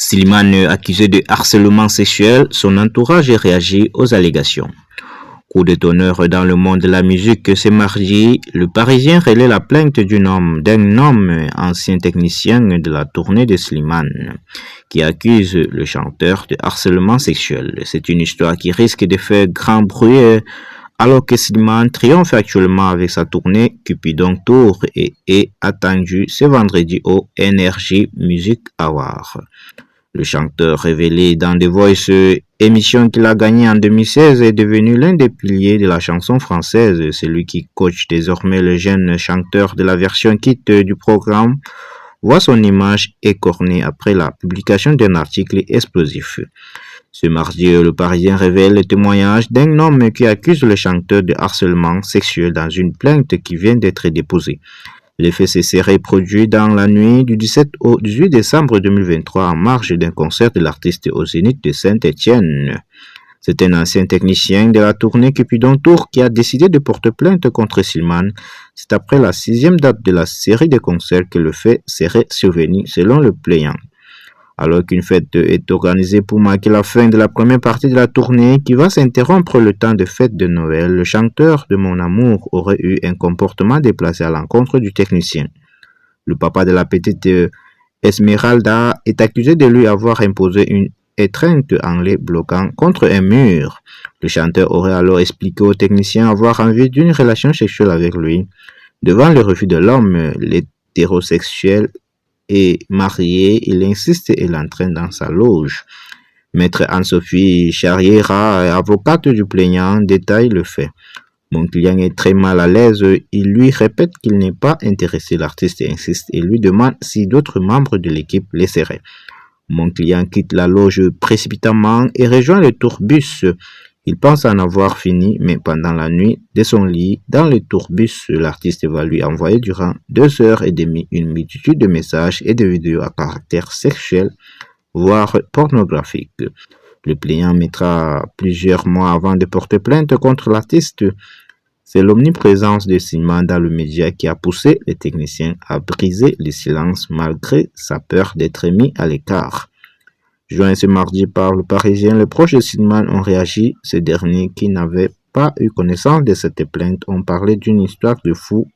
Slimane accusé de harcèlement sexuel, son entourage réagit aux allégations. Coup de tonnerre dans le monde de la musique, ce mardi, le Parisien relaie la plainte d'un homme ancien technicien de la tournée de Slimane, qui accuse le chanteur de harcèlement sexuel. C'est une histoire qui risque de faire grand bruit alors que Slimane triomphe actuellement avec sa tournée Cupidon Tour et est attendu ce vendredi au Energy Music Award. Le chanteur révélé dans The Voice, émission qu'il a gagnée en 2016, est devenu l'un des piliers de la chanson française. C'est lui qui coach désormais le jeune chanteur de la version kit du programme. Voit son image écornée après la publication d'un article explosif. Ce mardi, le Parisien révèle le témoignage d'un homme qui accuse le chanteur de harcèlement sexuel dans une plainte qui vient d'être déposée. Les faits se seraient produits dans la nuit du 17 au 18 décembre 2023 en marge d'un concert de l'artiste au Zénith de Saint-Étienne. C'est un ancien technicien de la tournée Cupidon Tour qui a décidé de porter plainte contre Slimane. C'est après la 6e date de la série de concerts que le fait serait survenu selon le plaignant. Alors qu'une fête est organisée pour marquer la fin de la première partie de la tournée qui va s'interrompre le temps de fête de Noël, le chanteur de Mon Amour aurait eu un comportement déplacé à l'encontre du technicien. Le papa de la petite Esmeralda est accusé de lui avoir imposé une étreinte en les bloquant contre un mur. Le chanteur aurait alors expliqué au technicien avoir envie d'une relation sexuelle avec lui. Devant le refus de l'homme, l'hétérosexuel est marié, il insiste et l'entraîne dans sa loge. Maître Anne-Sophie Charriera, avocate du plaignant, détaille le fait. Mon client est très mal à l'aise, il lui répète qu'il n'est pas intéressé, l'artiste insiste et lui demande si d'autres membres de l'équipe laisseraient. Mon client quitte la loge précipitamment et rejoint le tourbus. Il pense en avoir fini, mais pendant la nuit, de son lit, dans le tourbus, l'artiste va lui envoyer durant 2h30 une multitude de messages et de vidéos à caractère sexuel, voire pornographique. Le plaignant mettra plusieurs mois avant de porter plainte contre l'artiste. C'est l'omniprésence de Slimane dans le média qui a poussé les techniciens à briser le silence malgré sa peur d'être mis à l'écart. Joint ce mardi par le Parisien, les proches de Slimane ont réagi. Ces derniers qui n'avaient pas eu connaissance de cette plainte ont parlé d'une histoire de fou